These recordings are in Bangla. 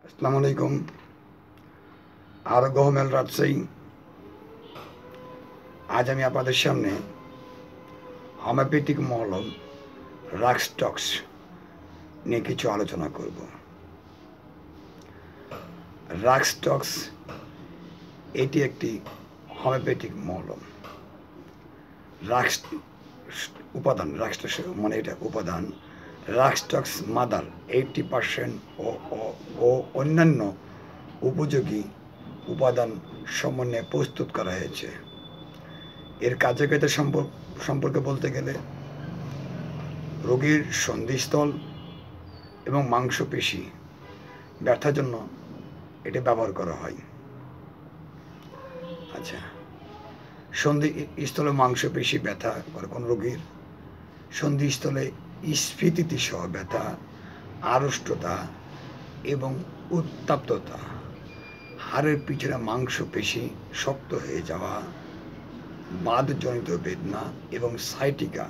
আসসালামু আলাইকুম। আরোগ্য হোমেল রাজশাহী। আজ আমি আপনাদের সামনে হোমিওপ্যাথিক মলম রাক্সটক্স নিয়ে কিছু আলোচনা করব। রাক্সটক্স এটি একটি হোমিওপ্যাথিক মলম। রাক্স উপাদান, রাক্সটক্স মানে এটা উপাদান। রাক্সটক্স মাদার 80% ও অন্যান্য উপযোগী উপাদান সমন্বয়ে প্রস্তুত করা হয়েছে। এর কার্যকারিতা সম্পর্কে বলতে গেলে রোগীর সন্ধিস্থল এবং মাংসপেশি ব্যথার জন্য এটা ব্যবহার করা হয়। আচ্ছা, সন্ধিস্থলে মাংসপেশি ব্যথা করে কোন রোগীর সন্ধিস্থলে স্ফীতি সহ ব্যথা, আড়ষ্টতা এবং উত্তাপ্ততা, হাড়ের পিছনে মাংসপেশি শক্ত হয়ে যাওয়া, বাতজনিত বেদনা এবং সাইটিকা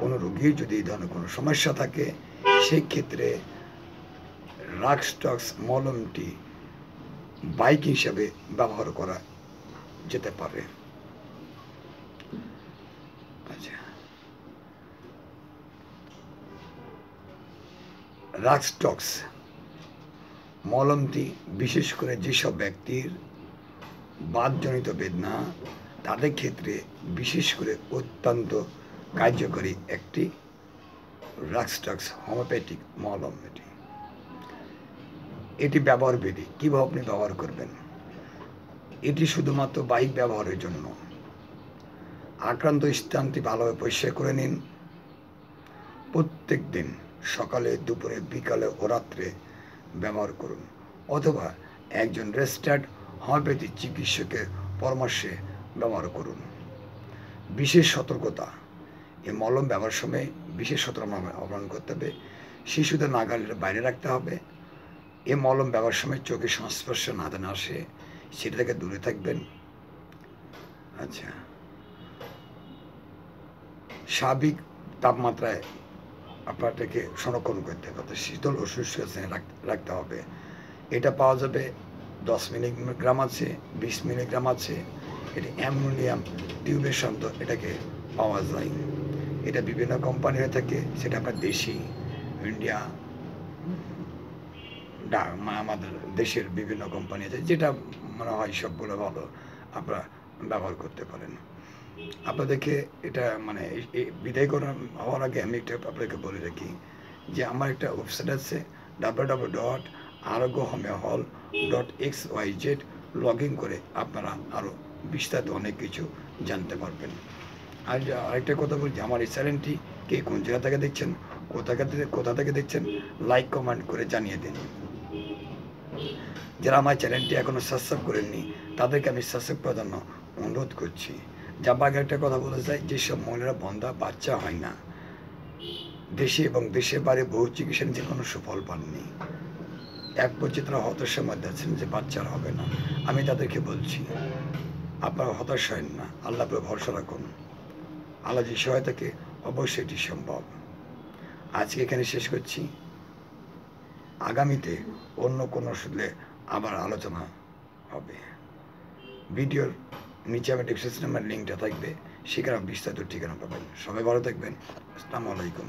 কোনো রোগীর যদি এই ধরনের কোনো সমস্যা থাকে সেই ক্ষেত্রে রাক্সটক্স মলমটি বাইক হিসাবে ব্যবহার করা যেতে পারে। আচ্ছা, রাক্সটক্স মলমটি বিশেষ করে যেসব ব্যক্তির বাতজনিত বেদনা তাদের ক্ষেত্রে বিশেষ করে অত্যন্ত কার্যকরী একটি রাক্সটক্স হোমিওপ্যাথিক মলম। এটি ব্যবহার বিধি কীভাবে আপনি ব্যবহার করবেন। এটি শুধুমাত্র বাইক ব্যবহারের জন্য। আক্রান্ত স্থানটি ভালোভাবে পরিষ্কার করে নিন। প্রত্যেক দিন সকালে, দুপুরে, বিকালে ও রাত্রে ব্যবহার করুন, অথবা একজন রেজিস্টার্ড হোমিওপ্যাথি চিকিৎসকের পরামর্শে ব্যবহার করুন। বিশেষ সতর্কতা, এই মলম ব্যবহারের সময় বিশেষ সতর্কতা অবলম্বন করতে হবে। শিশুদের নাগালের বাইরে রাখতে হবে। এই মলম ব্যবহারের সময় চোখের সংস্পর্শে না যেন আসে, সেটা থেকে দূরে থাকবেন। আচ্ছা, স্বাভাবিক তাপমাত্রায় আপনাদেরকে সংরক্ষণ করতে হবে, শীতল ও শুষ্ক স্থানে রাখতে হবে। এটা পাওয়া যাবে 10 মিলিগ্রাম আছে, 20 মিলিগ্রাম আছে। এটি অ্যামোনিয়াম টিউবেশন তো এটাকে পাওয়া যায়। এটা বিভিন্ন কোম্পানি হয়ে থাকে, সেটা আপনার দেশি, ইন্ডিয়া, আমাদের দেশের বিভিন্ন কোম্পানি আছে, যেটা মনে হয় সবগুলো ভালো, আপনারা ব্যবহার করতে পারেন। আপনাদেরকে এটা মানে বিদায় করা হওয়ার আগে আমি একটা আপনাকে বলে রাখি যে আমার একটা ওয়েবসাইট আছে www.aroghomeohall.xyz। লগ ইন করে আপনারা আরও বিস্তারিত অনেক কিছু জানতে পারবেন। আর আরেকটা কথা বলছি, আমার এই চ্যানেলটি কে কোন জায়গা থেকে দেখছেন, কোথা থেকে দেখছেন, লাইক কমেন্ট করে জানিয়ে দিন। যারা আমার চ্যানেলটি এখনও সাবস্ক্রাইব করেননি তাদেরকে আমি সাবস্ক্রাইব করার জন্য অনুরোধ করছি। যা বাকি একটা কথা বলতে চাই, যেসব মহিলারা বন্ধা বাচ্চা হয় না, দেশে এবং দেশের বাইরে বহু চিকিৎসা নিয়ে কোনো সুফল পাননি, এক পর্যায়ে তারা হতাশার মধ্যে আছেন যে বাচ্চার হবে না, আমি তাদেরকে বলছি আপনারা হতাশ হয় না, আল্লাহ উপরে ভরসা রাখুন। আল্লাহ যে সহায়তাকে অবশ্যই এটি সম্ভব। আজকে এখানে শেষ করছি। আগামীতে অন্য কোনো আসলে আবার আলোচনা হবে। ভিডিওর নিচে আমার ডিসক্রিপশনে আমার লিঙ্কটা থাকবে, সেখানে বিস্তারিত ঠিকানা পাবেন। সবাই ভালো থাকবেন। আসসালামু আলাইকুম।